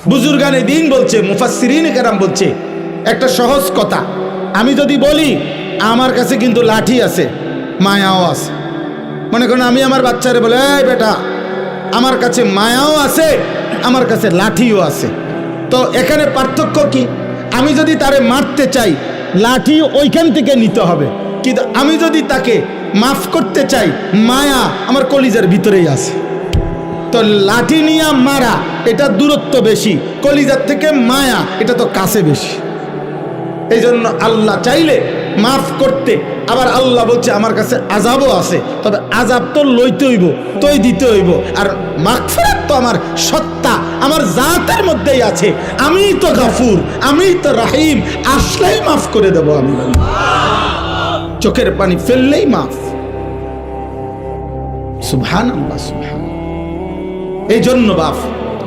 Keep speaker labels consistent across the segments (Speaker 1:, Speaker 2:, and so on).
Speaker 1: বুজুর্গানে দিন বলছে, মুফাসসিরিনে কেরাম বলছে একটা সহজ কথা, আমি যদি বলি আমার কাছে কিন্তু লাঠি আছে, মায়াও আছে। মনে করেন আমি আমার বাচ্চারে বলে, এই বেটা আমার কাছে মায়াও আছে, আমার কাছে লাঠিও আছে। তো এখানে পার্থক্য কি? আমি যদি তারে মারতে চাই, লাঠি ওইখান থেকে নিতে হবে, কিন্তু আমি যদি তাকে মাফ করতে চাই, মায়া আমার কলিজার ভিতরেই আছে। তো লাঠি নিয়ে মারা এটা দূরত্ব বেশি, কলিজার থেকে মায়া এটা তো কাছে বেশি। এই জন্য আল্লাহ চাইলে মাফ করতে, আবার আল্লাহ বলছে আমার কাছে আযাবও আছে, তবে আযাব তো লইতে হইব, তোই দিতে হইব। আর মাগফিরাত তো আমার সত্তা, আমার জাতের মধ্যেই আছে। আমিই তো গাফুর, আমিই তো রাহিম, আসলেই মাফ করে দেব আমি। চোখের পানি ফেললেই মাফ। সুবহানাল্লাহ, সুবহানাল্লাহ। এই জন্য বাপ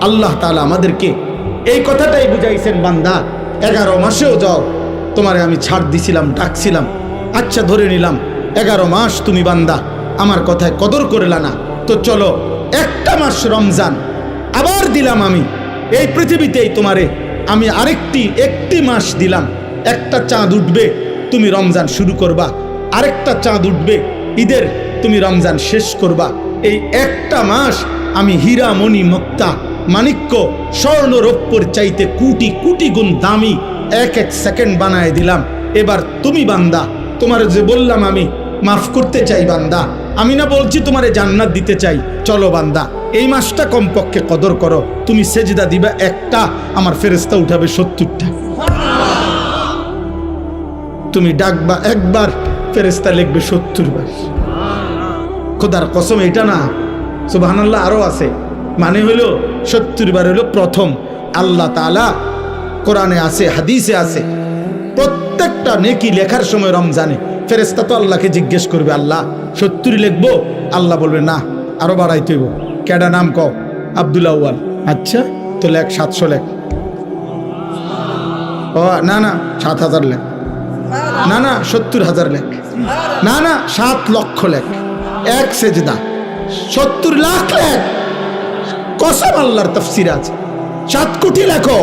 Speaker 1: আল্লাহ তাআলা আমাদেরকে এই কথাটাই বুঝাইছেন, বান্দা 11 মাসেও যাও, তোমারে আমি ছাড় দিছিলাম, ডাকছিলাম, আচ্ছা ধরে নিলাম 11 মাস তুমি বান্দা আমার কথায় কদর করলা না, তো চলো একটা মাস রমজান আবার দিলাম আমি এই পৃথিবীতেই তোমারে, আমি একটি মাস দিলাম। একটা চাঁদ উঠবে তুমি রমজান শুরু করবা, আরেকটা চাঁদ উঠবে ঈদের তুমি রমজান শেষ করবা। এই একটা মাস আমি হীরা মণি মুক্তা মাণিক্য স্বর্ণ রৌপ্যর চাইতে কোটি কোটি গুণ দামি এক সেকেন্ড বানায় দিলাম। এবার তুমি বান্দা, তোমার যে বললাম আমি মাফ করতে চাই বান্দা, আমি না বলছি তোমারে জান্নাত দিতে চাই, চলো বান্দা এই মাসটা কমপক্ষে কদর করো। তুমি সেজদা দিবা একটা, আমার ফেরেশতা উঠাবে 70টা। তুমি ডাকবা একবার, ফেরেশতা লিখবে 70 বার। খোদার কসম এটা না, সুবহানাল্লাহ, আরো আছে। মানে হলো 70 বার হলো প্রথম। আল্লাহ তাআলা কোরআনে আছে, হাদিসে আছে, প্রত্যেকটা নেকি লেখার সময় রমজানে ফেরেশতা তো আল্লাহকে জিজ্ঞেস করবে, আল্লাহ 70 লিখবো? আল্লাহ বলবে না, আরো বাড়াইতে হইব। কেডা নাম কও? আব্দুল আউয়াল। আচ্ছা তো লেখ 700 লেখ। ও না না 7000 লেখ। না না 70,000 লেখ। না না 7 লক্ষ লেখ। এক সেজদা 70 লাখ লেখ। কসম আল্লাহর তাফসীর আছে, 7 কোটি লেখো,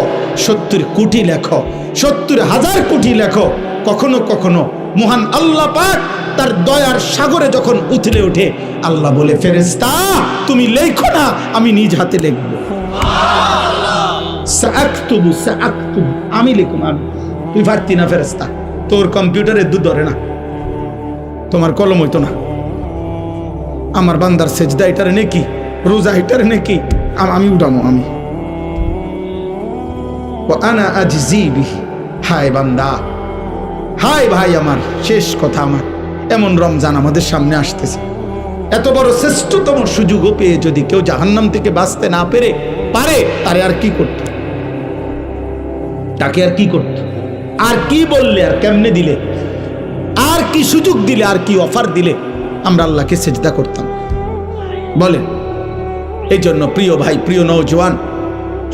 Speaker 1: 70 কোটি লেখো, 70,000 কোটি লেখো। কখনো কখনো মহান আল্লাহ পাক তার দয়ার সাগরে যখন উথলে ওঠে, আল্লাহ বলে, ফেরেশতা তুমি লেখো না, আমি নিজ হাতে লিখব। সাআকতুবু সাআকতুবু, আমি লিখুম, আমি। তুই পারতি না ফেরেশতা, তোর কম্পিউটারে দুধ ধরে না, তোমার কলম হইতো না। আমার বান্দার সেজদা এটারে নেকি, রোজা এটারে নেকি, আমি উঠামো, আমি। আনা আজজি বিহি। হায় বান্দা, হায় ভাই আমার, শেষ কথা আমার, এমন রমজান আমাদের সামনে আসতেছে, এত বড় শ্রেষ্ঠতম সুযোগও পেয়ে যদি কেউ জাহান্নাম থেকে বাঁচতে না পারে, তারে আর কি করত? তাকে আর কি করত? আর কি বললে, আর কেমনে দিলে, আর কি সুযোগ দিলে, আর কি অফার দিলে আমরা আল্লাহকে সেজদা করতাম বলেন? এই জন্য প্রিয় ভাই, প্রিয় নওজোয়ান,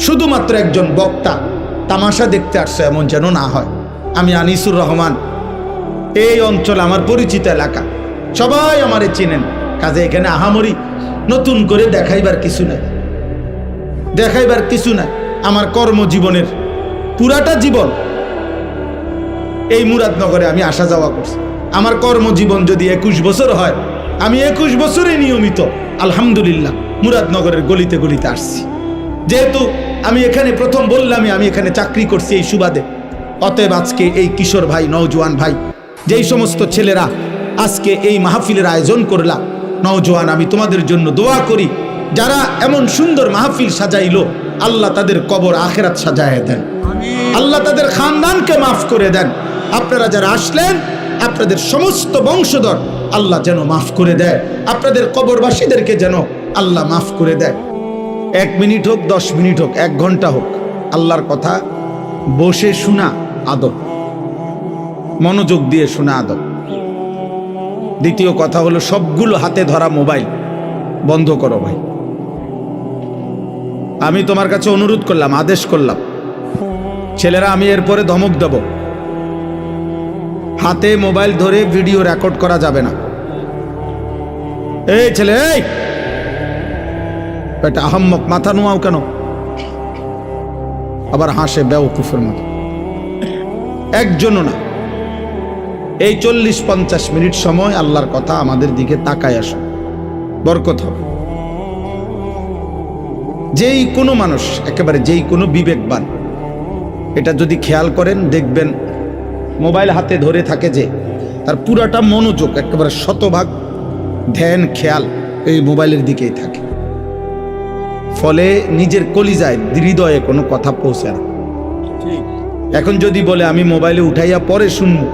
Speaker 1: শুধুমাত্র একজন বক্তা তামাশা দেখতে আসছে এমন যেন না হয়। আমি আনিসুর রহমান, এই অঞ্চল আমার পরিচিত এলাকা, সবাই আমারে চিনেন, কাজে এখানে আহামরি নতুন করে দেখাইবার কিছু নাই, দেখাইবার কিছু নাই। আমার কর্মজীবনের পুরাটা জীবন এই মুরাদনগরে আমি আসা যাওয়া করছি। আমার কর্মজীবন যদি 21 বছর হয়, আমি 21 বছরে নিয়মিত আলহামদুলিল্লাহ মুরাদনগরের গলিতে গলিতে আসছি। যেহেতু আমি এখানে প্রথম বললামই, আমি এখানে চাকরি করছি এই সুবাদে, অতএব আজকে এই কিশোর ভাই, নওজোয়ান ভাই, যেই সমস্ত ছেলেরা আজকে এই মাহফিলের আয়োজন করলা, নওজোয়ান, আমি তোমাদের জন্য দোয়া করি, যারা এমন সুন্দর মাহফিল সাজাইলো, আল্লাহ তাদের কবর আখেরাত সাজায় দেন, আল্লাহ তাদের খানদানকে মাফ করে দেন। আপনারা যারা আসলেন, আপনাদের সমস্ত বংশধর আল্লাহ যেন মাফ করে দেয়, আপনাদের কবরবাসীদেরকে যেন আল্লাহ মাফ করে দেয়। 1 মিনিট হোক, 10 মিনিট হোক, 1 ঘন্টা হোক, আল্লাহর কথা বসে শোনা আদব, মনোযোগ দিয়ে শোনা আদব। দ্বিতীয় কথা হলো, সবগুলো হাতে ধরা মোবাইল বন্ধ করো ভাই। আমি তোমার কাছে অনুরোধ করলাম, আদেশ করলাম, ছেলেরা আমি এরপরে ধমক দেব, হাতে মোবাইল ধরে ভিডিও রেকর্ড করা যাবে না। এই ছেলে, এই এটা আহম্মক, মাথা নোয়াও কেন? আবার হাসে বেওকুফের মতো। একজনও না। এই 40-50 মিনিট সময় আল্লাহর কথা আমাদের দিকে তাকায় আসো, বরকত হবে। যেই কোনো মানুষ, একেবারে যেই কোনো বিবেকবান এটা যদি খেয়াল করেন, দেখবেন মোবাইল হাতে ধরে থাকে যে তার পুরাটা মনোযোগ, একেবারে শতভাগ ধ্যান খেয়াল এই মোবাইলের দিকেই থাকে। ফলে নিজের কলিজায় হৃদয়ে কোনো কথা পৌঁছে না। এখন যদি বলে আমি মোবাইলে উঠাইয়া পরে শুনবো,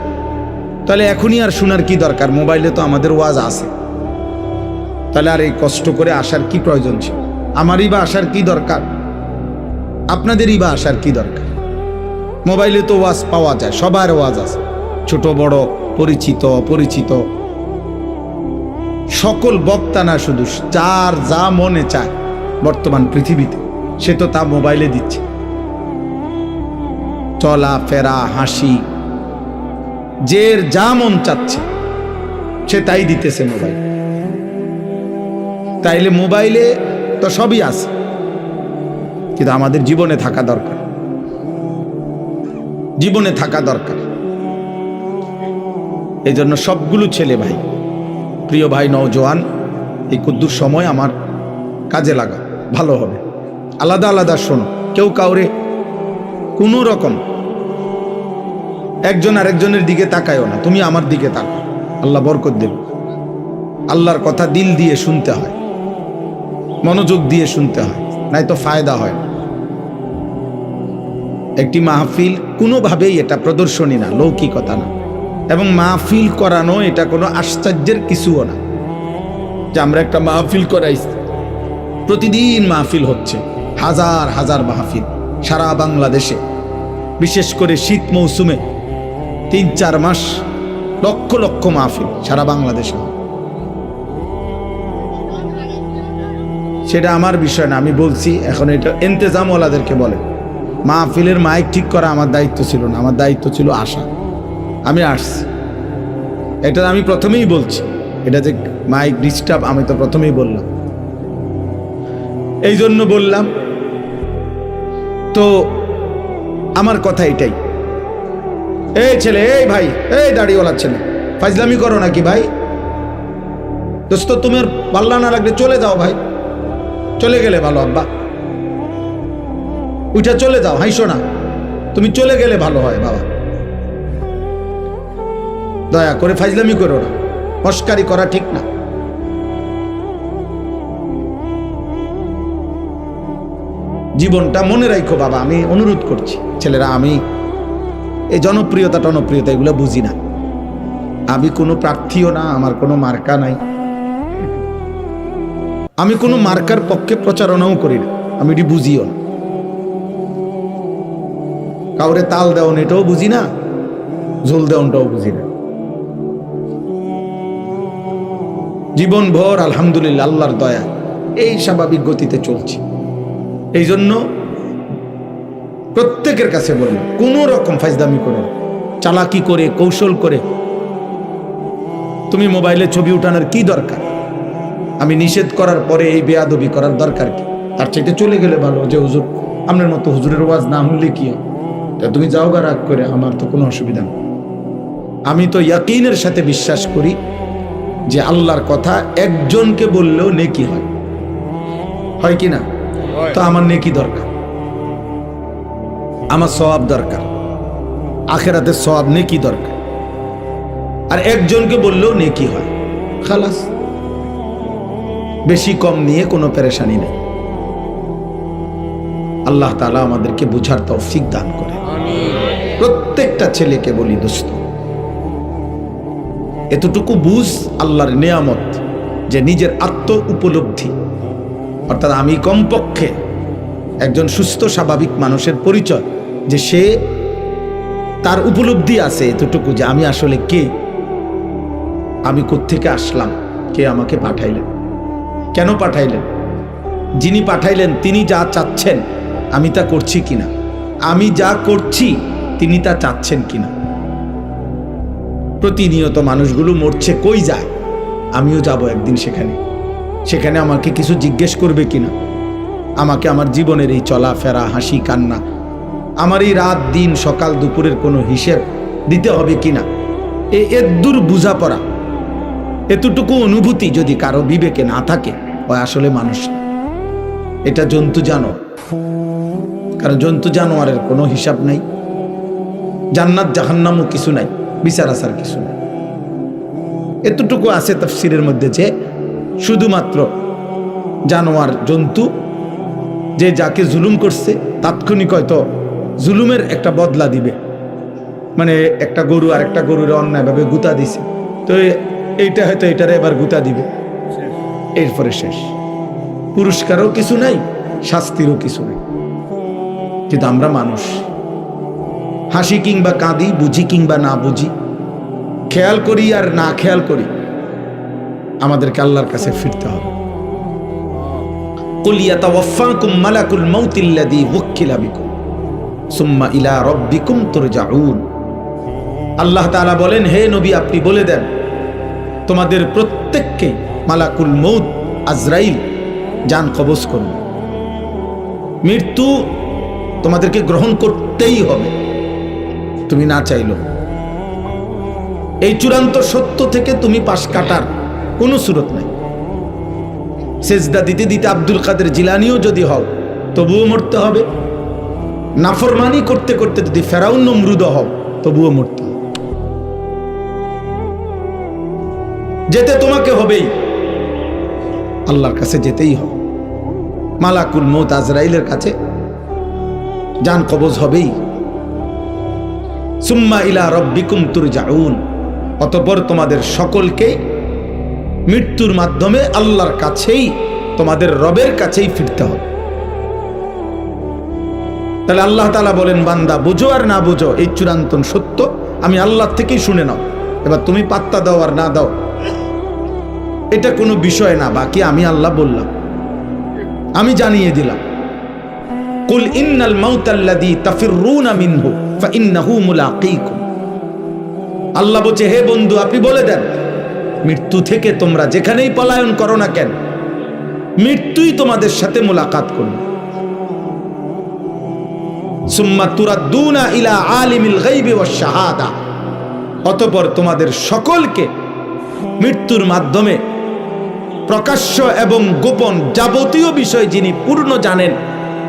Speaker 1: তাহলে এখনই আর শোনার কি দরকার? মোবাইলে তো আমাদের ওয়াজ আছে, তাহলে আর এই কষ্ট করে আসার কি প্রয়োজন ছিল? আমারই বা আসার কি দরকার? আপনাদেরই বা আসার কি দরকার? মোবাইলে তো ওয়াজ পাওয়া যায়, সবার ওয়াজ আছে, ছোট বড়, পরিচিত অপরিচিত, সকল বক্তা না, শুধু যার যা মনে চায় বর্তমান পৃথিবীতে সে তো তা মোবাইলে দিচ্ছে। চলা ফেরা, হাসি, যে যা মন চাচ্ছে সে তাই দিতেছে মোবাইল। তাইলে মোবাইলে তো সবই আছে, কিন্তু আমাদের জীবনে থাকা দরকার, জীবনে থাকা দরকার। এই জন্য সবগুলো ছেলে ভাই, প্রিয় ভাই নওজোয়ান, এই কুদ্দুর সময় আমার কাজে লাগা ভালো হবে। আলাদা আলাদা শোনো, কেউ কাউরে কোনো রকম একজন আরেকজনের দিকে তাকায়ও না, তুমি আমার দিকে তাকাও, আল্লাহ বরকত দেবে। আল্লাহর কথা দিল দিয়ে শুনতে হয়, মনোযোগ দিয়ে শুনতে হয়, নাই তো ফায়দা হয় না। একটি মাহফিল কোনোভাবেই এটা প্রদর্শনী না, লৌকিকতা না, এবং মাহফিল করানো এটা কোনো আশ্চর্যের কিছুও না যে আমরা একটা মাহফিল করাইছি। প্রতিদিন মাহফিল হচ্ছে, হাজার হাজার মাহফিল সারা বাংলাদেশে, বিশেষ করে শীত মৌসুমে 3-4 মাস লক্ষ লক্ষ মাহফিল সারা বাংলাদেশে। সেটা আমার বিষয় না, আমি বলছি এখন এটা ইন্তেজামওয়ালাদেরকে বলে। মাহফিলের মাইক ঠিক করা আমার দায়িত্ব ছিল না, আমার দায়িত্ব ছিল আসা। আমি আসছি, এটা আমি প্রথমেই বলছি। এটা যে মাইক ডিস্টার্ব, আমি তো প্রথমেই বললাম, এই জন্য বললাম। তো আমার কথা এটাই। এই ছেলে, এই ভাই, এই দাড়িওয়ালা ছেলে, ফাজলামি করো নাকি ভাই? দোস্ত, তুমি আর পাল্লা না লাগলে চলে যাও ভাই, চলে গেলে ভালো। আব্বা উঠে চলে যাও, হাইসো না, তুমি চলে গেলে ভালো হয় বাবা। দয়া করে ফাজলামি করো না, মস্কারি করা ঠিক না। জীবনটা মনে রাখো বাবা, আমি অনুরোধ করছি ছেলেরা। আমি এই জনপ্রিয়তা টনপ্রিয়তা এগুলো বুঝি না, আমি কোনো প্রার্থীও না, আমার কোনো মার্কা নাই, আমি কোনো মার্কার পক্ষে প্রচারণাও করি না, আমি এটি বুঝিও না। কাউরে তাল দেওন এটাও বুঝি না, ঝোল দেওনটাও বুঝি না। জীবন ভর আলহামদুলিল্লাহ আল্লাহর দয়া এই স্বাভাবিক গতিতে চলছি। এই জন্য প্রত্যেকের কাছে বলবো, কোনো রকম ফাজদামি করো, চালাকি করে, কৌশল করে তুমি মোবাইলে ছবি উঠানোর কি দরকার? আমি নিষেধ করার পরে এই বেয়াদবি করার দরকার কি? তার চাইতে চলে গেলে ভালো। যে হুজুর, আপনার মতো হুজুরের ওয়াজ না হলে কি হয়, তুমি যাও গা, রাগ করে, আমার তো কোনো অসুবিধা নেই। আমি তো ইয়াকিনের সাথে বিশ্বাস করি যে আল্লাহর কথা একজনকে বললেও নেকি হয়, হয় কি না? তো আমার নেকি দরকার, আমার সওয়াব দরকার, আখিরাতের সওয়াব, নেকি দরকার। আর একজনকে বললেও নেকি হয়, খালাস। বেশি কম নিয়ে কোনো পেরেশানি নেই। আল্লাহ তাআলা আমাদেরকে বুঝার তৌফিক দান করে। প্রত্যেকটা ছেলেকে বলি, দোস্ত, এতটুকু বুঝ আল্লাহর নিয়ামত, যে নিজের আত্ম উপলব্ধি, অর্থাৎ আমি কমপক্ষে একজন সুস্থ স্বাভাবিক মানুষের পরিচয় যে সে তার উপলব্ধি আছে এতটুকু, যে আমি আসলে কে, আমি কোত্থেকে আসলাম, কে আমাকে পাঠাইলেন, কেন পাঠাইলেন, যিনি পাঠাইলেন তিনি যা চাচ্ছেন আমি তা করছি কিনা, আমি যা করছি তিনি তা চাচ্ছেন কিনা। প্রতিনিয়ত মানুষগুলো মরছে, কই যায়? আমিও যাব একদিন সেখানে, সেখানে আমাকে কিছু জিজ্ঞেস করবে কিনা, আমাকে আমার জীবনের এই চলাফেরা, হাসি কান্না, আমার এই রাত দিন সকাল দুপুরের কোনো হিসেব দিতে হবে কিনা, এদূর বুঝাপড়া, এতটুকু অনুভূতি যদি কারো বিবেকে না থাকে, ও আসলে মানুষ না, এটা জন্তু জানোয়ার। কারণ জন্তু জানোয়ারের কোনো হিসাব নাই, জান্নাত জাহান্নামও কিছু নাই, বিচার আচার কিছু নাই। এতটুকু আছে তাফসীরের মধ্যে যে শুধুমাত্র জানোয়ার জন্তু যে যাকে জুলুম করছে তাৎক্ষণিক হয়তো জুলুমের একটা বদলা দিবে, মানে একটা গরু আর একটা গরুর অন্যায়ভাবে গুতা দিছে, তো এইটা হয়তো এটারে এবার গুতা দিবে, এরপরে শেষ। পুরস্কারও কিছু নাই, শাস্তিরও কিছু নেই। কিন্তু আমরা মানুষ, হাসি কিংবা কাঁদি, বুঝি কিংবা না বুঝি, খেয়াল করি আর না খেয়াল করি, আমাদেরকে আল্লাহর কাছে ফিরতে হবে। কুল ইয়াতাওয়াফাকুম মালাকুল মাউতিল্লাযী ওয়াক্কিলা বিকুম সুম্মা ইলা রাব্বিকুম তুরজাউন। আল্লাহ তাআলা বলেন, হে নবী আপনি বলে দেন, তোমাদের প্রত্যেককে মালাকুল মউত আজরাইল জান কবজ করবে। মৃত্যু তোমাদেরকে গ্রহণ করতেই হবে, তুমি না চাইলো। এই চূড়ান্ত সত্য থেকে তুমি পাশ কাটার কোনো সুরত নাই। সেজদা দিতে দিতে আব্দুল কাদের জিলানিও যদি হও, তবুও মরতে হবে। নাফরমানি করতে করতে যদি ফেরাউন নমরুদ হও, তবুও মরতে হবে। যেতে তোমাকে হবেই, আল্লাহর কাছে যেতেই হবে। মালাকুল মউত আজরাইলের কাছে জান কবজ হবেই। সুম্মা ইলা রাব্বিকুম তুরজাউন, অতঃপর তোমাদের সকলকে মৃত্যুর মাধ্যমে আল্লাহর কাছেই, তোমাদের রবের কাছেই ফিরতে হবে। তাহলে আল্লাহ তাআলা বলেন, বান্দা বুঝো আর না বুঝো, এই চূড়ান্ত সত্য আমি আল্লাহ থেকেই শুনে নাও। এবার তুমি পাত্তা দাও আর না দাও, এটা কোনো বিষয় না, বাকি আমি আল্লাহ বললাম, আমি জানিয়ে দিলাম। কুল ইন্নাল মাউতাল্লাযী তাফিররুনা মিনহু ফাইন্নাহু মুলাকীকুম। আল্লাহ বলছে, হে বন্ধু আপনি বলে দেন, মৃত্যু থেকে তোমরা যেখানেই পলায়ন করো না কেন, মৃত্যুই তোমাদের সাথে মোলাকাত করবে। সুম্মা তুরাদ্দুনা ইলা আলিমিল গায়বি ওয়াশ শাহাদা, অতঃপর তোমাদের সকলকে মৃত্যুর মাধ্যমে প্রকাশ্য এবং গোপন যাবতীয় বিষয় যিনি পূর্ণ জানেন,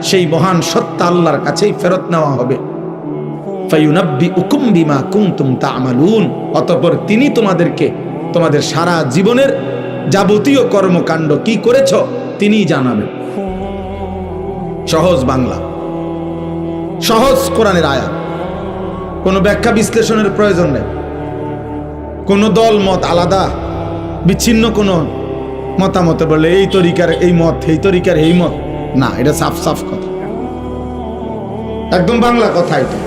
Speaker 1: সেই মহান সত্তা আল্লাহর কাছেই ফেরত নেওয়া হবে। ফায়ুনাব্বিউকুম বিমা কুনতুম তা'মালুন, অতঃপর তিনি তোমাদেরকে তোমাদের সারা জীবনের যাবতীয় কর্মকাণ্ড কি করেছ তিনিই জানাবেন। সহজ বাংলা, সহজ কোরআনের আয়াত, কোনো ব্যাখ্যা বিশ্লেষণের প্রয়োজন নেই, কোনো দল মত আলাদা বিচ্ছিন্ন কোনো মতামতে বলে এই তরিকার এই মত, এই তরিকার এই মত, না, এটা সাফ সাফ কথা, একদম বাংলা কথা এটা।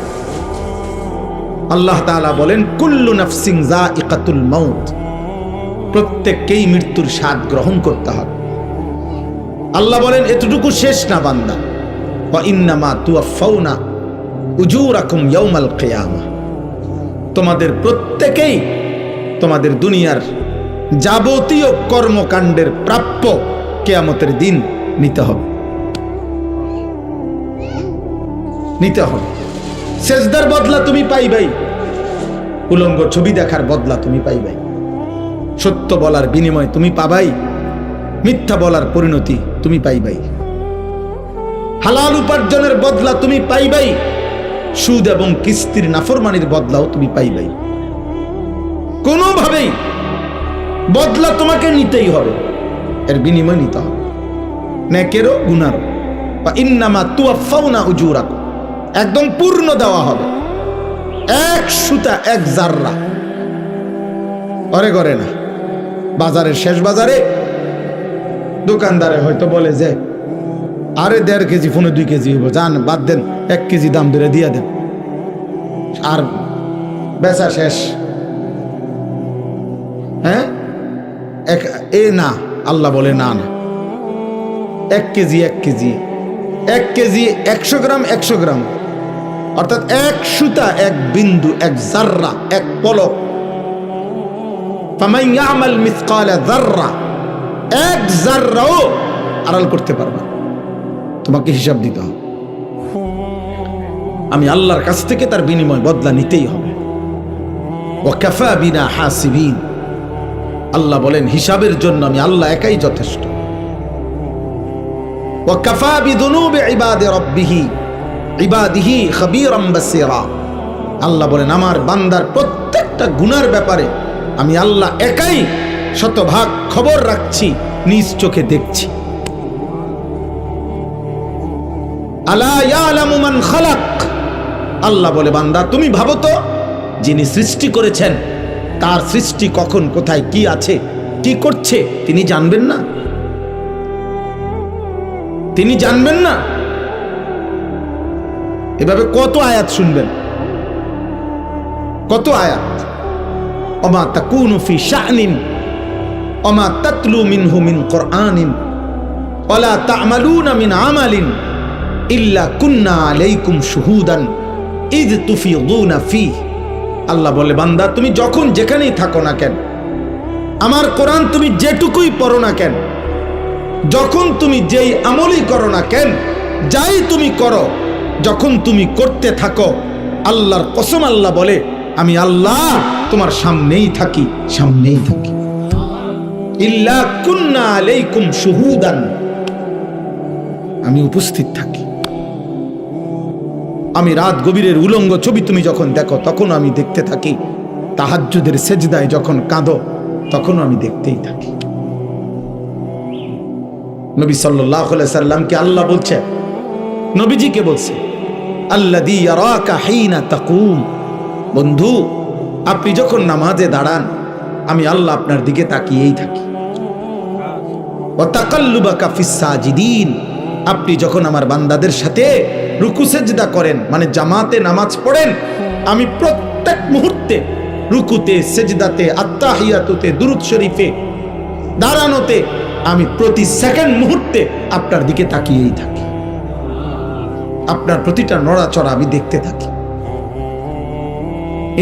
Speaker 1: আল্লাহ তাআলা বলেন, কুল্লু নাফসিন যায়িকাতুল মাউত, প্রত্যেককেই মৃত্যুর স্বাদ গ্রহণ করতে হবে। আল্লাহ বলেন, এতটুকু শেষ না বান্দা, ওয়া ইন্নামা তুওয়াফাউনা উজুরাকুম ইয়াউমাল কিয়ামাহ, তোমাদের প্রত্যেকেই তোমাদের দুনিয়ার যাবতীয় কর্মকাণ্ডের প্রাপ্য কিয়ামতের দিন নিতে হবে, নিতে হবে। সেজদার বদলা তুমি পাইবাই, উলঙ্গ ছবি দেখার বদলা তুমি পাইবাই, সত্য বলার বিনিময় তুমি পাবাই, মিথ্যা বলার পরিণতি তুমি পাইবাই, হালাল উপার্জনের বদলা তুমি পাইবাই, সুদ এবং কিস্তির নাফরমানির বদলাও তুমি পাইবাই। কোনোভাবেই বদলা তোমাকে নিতেই হবে, এর বিনিময় নিতে হবে, নেকেরও গুনারও। বা ইন্নামা তুওয়াফাউনা উজুরাকুম, একদম পূর্ণ দেওয়া হবে, এক সুতা এক জাররা ঘরে ঘরে না। বাজারের শেষ বাজারে দোকানদারে হয়তো বলে যে আরে 1.5 কেজি ফোনে 2 কেজি হইব, যান বাদ দেন, 1 কেজি দাম ধরে দিয়ে দেন, আর বেচা শেষ। হ্যাঁ, না, আল্লাহ বলে না না, 1 কেজি 1 কেজি 1 কেজি 100 গ্রাম 100 গ্রাম, অর্থাৎ এক সুতা এক বিন্দু এক জাররা এক পলক। ফামান ইয়ামাল মিসকালা যাররা, এক জাররাও আড়াল করতে পারবে, তোমাকে হিসাব দিতে হবে। আমি আল্লাহর কাছ থেকে তার বিনিময় বদলা নিতেই হবে। ওয়া কাফা বিনা হাসিবিন, আল্লাহ বলেন হিসাবের জন্য আমি আল্লাহ একাই যথেষ্ট। ওয়া কাফা বিদুনুবি ইবাদিহি খাবীরাম বাসীরা, আল্লাহ বলেন আমার বান্দার প্রত্যেকটা গুনার ব্যাপারে আমি আল্লাহ একাই শতভাগ খবর রাখছি, নিজ চোখে দেখছি। আলা ইয়ালামু মান খালাক, আল্লাহ বলে বান্দা তুমি ভাবো তো যিনি সৃষ্টি করেছেন তার সৃষ্টি কখন কোথায় কি আছে কি করছে তিনি জানবেন না? তিনি জানবেন না? এভাবে কত আয়াত শুনবেন, কত আয়াত। ওমা তাকুনু ফি শা'নিন ওমা তাতলু মিনহু মিন কুরআনিন ওয়ালা তা'মালুনা মিন আমালিন ইল্লা কুন্না আলাইকুম শুহুদান ইয তুফিদুনা ফীহি। আল্লাহ বলে বান্দা তুমি যখন যেখানেই থাকো না কেন, আমার কোরআন তুমি যেটুকুই পড়ো না কেন, যখন তুমি যেই আমলই করো না কেন, যাই তুমি করো, যখন তুমি করতে থাকো, আল্লাহর কসম আল্লাহ বলে আমি আল্লাহ তোমার সামনেই থাকি, সামনেই থাকি। ইল্লা কুন্না আলাইকুম শুহুদান, আমি উপস্থিত থাকি। আমি রাত গভীরের উলঙ্গ ছবি তুমি যখন দেখো তখন আমি দেখতে থাকি, তাহাজ্জুদের সেজদায় যখন কাঁদো তখন আমি দেখতেই থাকি। নবী সাল্লাল্লাহু আলাইহি সাল্লামকে আল্লাহ বলছে, নবীজিকে বলছে আল্লাযী ইয়ারাকা হিনা তাকুম, বন্ধু আপনি যখন নামাজে দাঁড়ান আমি আল্লাহ আপনার দিকে তাকিয়েই থাকি। ওয়া তাকাল্লুবাকা ফিস সাজিদিন, আপনি যখন আমার বান্দাদের সাথে রুকু সেজদা করেন মানে জামাতে নামাজ পড়েন, আমি প্রত্যেক মুহূর্তে রুকুতে সেজদাতে আত্তাহিয়াতুতে দুরূদ শরীফে দাঁড়ানোতে আমি প্রতি সেকেন্ড মুহূর্তে আপনার দিকে তাকিয়েই থাকি। আপনার প্রতিটা নড়াচড়া আমি দেখতে থাকি।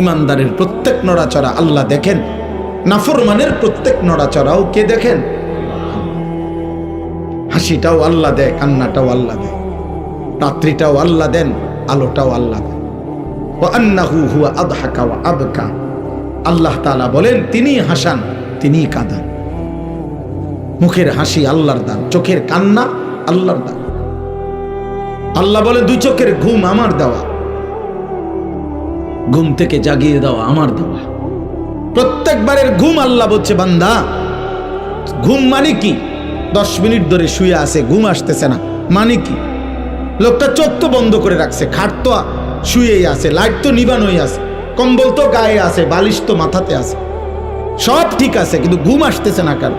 Speaker 1: ইমানদারের প্রত্যেক নড়াচড়া আল্লাহ দেখেন, নাফরমানের প্রত্যেক নড়াচড়াও কে দেখেন? হাসিটাও আল্লাহ দেয়, কান্নাটাও আল্লাহ দেয়, রাত্রিটাও আল্লাহ দেন, আলোটাও আল্লাহ দেন। ওয়া আন্নাহু হুয়া আদহাকা ওয়া আবকা, আল্লাহ তাআলা বলেন তিনি হাসান তিনি কাঁদান। মুখের হাসি আল্লাহর দান, চোখের কান্না আল্লাহর দান। আল্লাহ বলে দুই চোখের ঘুম আমার দেওয়া, ঘুম থেকে জাগিয়ে দেওয়া আমার দেওয়া। প্রত্যেকবারের ঘুম আল্লাহ বলছে বান্দা ঘুম মানে কি? 10 মিনিট ধরে শুয়ে আছে, ঘুম আসতেছে না মানে কি? লোকটা চোখ তো বন্ধ করে রাখছে, খাট তো শুয়েই আছে, লাইট তো নিবানোই আছে, কম্বল তো গায়ে আছে, বালিশ তো মাথাতে আছে, সব ঠিক আছে, কিন্তু ঘুম আসতেছে না কারণ।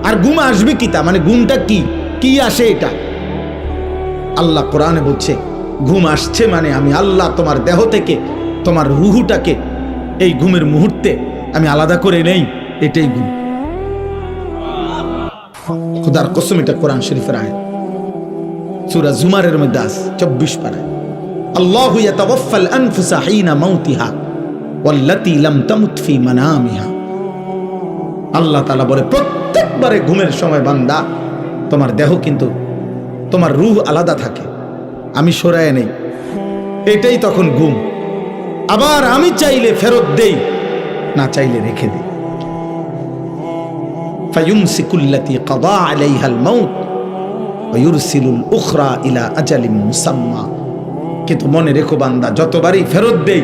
Speaker 1: আর ঘুম আসবে কি তা মানে ঘুমটা কি কি আসে এটা? আল্লাহ কোরআনে বলছে ঘুম আসছে মানে আমি আল্লাহ তোমার দেহ থেকে তোমার রুহুটাকে এই ঘুমের মুহূর্তে আমি আলাদা করে নেই, এটাই ঘুম। খোদার কসম, এটা কোরআন শরীফের আয়াত, সূরা জুমারের মধ্যে আছে 24 পারায়। আল্লাহু ইয়াতাওয়াফাল আনফুসা হিনা মাউতিহা ওয়াল্লাতী লাম তামুত ফি মানামিহা। আল্লাহ তাআলা বলে প্রত্যেকবারে ঘুমের সময় বান্দা তোমার দেহ কিন্তু তোমার রূহ আলাদা থাকে, আমি সরায় নেই, এটাই তখন ঘুম। আবার আমি চাইলে ফেরত দেই, না চাইলে রেখে দেই। ফায়ুমসিকুল্লাতী কাদা আলাইহাল মাউত ওয়া ইউরসিলুল উখরা ইলা আজালিম মুসাম্মা। কিন্তু মনে রেখো বান্দা, যতবারই ফেরত দেই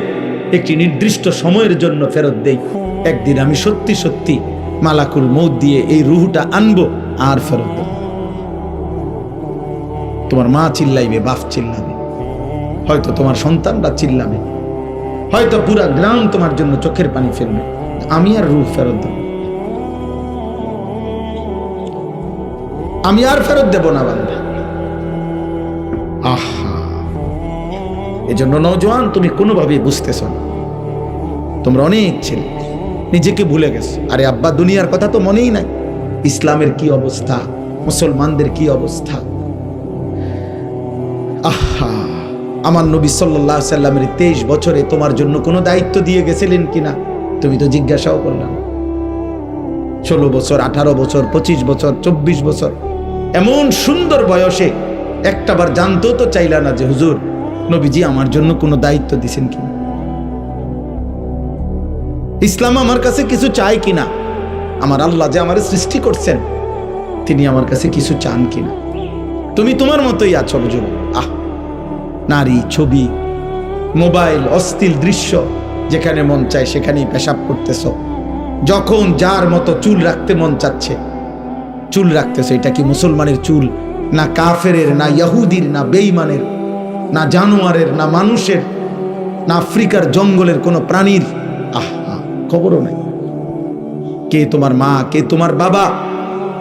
Speaker 1: একটি নির্দিষ্ট সময়ের জন্য ফেরত দেই, একদিন আমি সত্যি সত্যি মালাকুল মউত দিয়ে এই রূহটা আনবো আর ফেরত দেব। তোমার মা চিল্লাইবে, বাপ চিল্লাবে, হয়তো তোমার সন্তানরা চিল্লাবে, হয়তো পুরা গ্রাম তোমার জন্য চোখের পানি ফেলবে, আমি আর রূহ ফেরত দেব, আমি আর ফেরত দেব না বান্দা। আহা, এজন্য নওজোয়ান তুমি কোনোভাবেই বুঝতেছ না, তোমরা অনেক ছেলে নিজেকে ভুলে গেছো। আরে আব্বা দুনিয়ার কথা তো মনেই নাই, ইসলামের কি অবস্থা, মুসলমানদের কি অবস্থা। আহা, আমার নবী সাল্লাল্লাহু আলাইহি সাল্লামের 23 বছরে তোমার জন্য কোনো দায়িত্ব দিয়ে গেছিলেন কিনা তুমি তো জিজ্ঞাসাও করলাম। 16 বছর, 18 বছর, 25 বছর, 24 বছর, এমন সুন্দর বয়সে একটাবার জানতেও তো চাইলা না যে হুজুর নবীজি আমার জন্য কোনো দায়িত্ব দিছেন কিনা, ইসলাম আমার কাছে কিছু চায় কিনা, আমার আল্লাহ যে আমার সৃষ্টি করছেন তিনি আমার কাছে কিছু চান কিনা। তুমি তোমার মতোই আছো বুঝুন, নারী, ছবি, মোবাইল, অশ্লীল দৃশ্য, যেখানে মন চায় সেখানেই পেশাব করতেছ, যখন যার মতো চুল রাখতে মন চাচ্ছে চুল রাখতেছ। এটা কি মুসলমানের চুল, না কাফেরের, না ইহুদির, না বেঈমানের, না জানোয়ারের, না মানুষের, না আফ্রিকার জঙ্গলের কোনো প্রাণীর? খবরও নাই। কে তোমার মা, কে তোমার বাবা,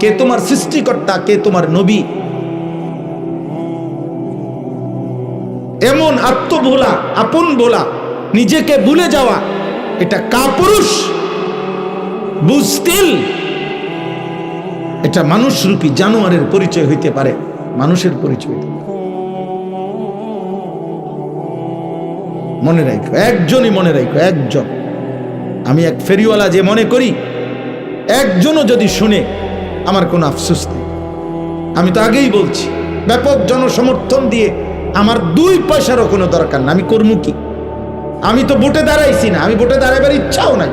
Speaker 1: কে তোমার সৃষ্টিকর্তা, কে তোমার নবী? এমন আত্মভোলা, আপন ভোলা, নিজেকে ভুলে যাওয়া, এটা কাপুরুষ বুঝতিল। এটা মানুষরূপী জানোয়ারের পরিচয় হইতে পারে, মানুষের পরিচয় হইতে পারে। মনে রাখো, একজনই মনে রাখো, একজন। আমি এক ফেরিওয়ালা যে মনে করি, একজনও যদি শুনে আমার কোনো আফসোস নেই। আমি তো আগেই বলছি, ব্যাপক জনসমর্থন দিয়ে আমার 2 পয়সারও কোনো দরকার না। আমি করবো কি? আমি তো ভোটে দাঁড়াইছি না, আমি ভোটে দাঁড়াবার ইচ্ছাও নাই,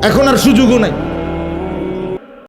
Speaker 1: এখন আর সুযোগও নাই।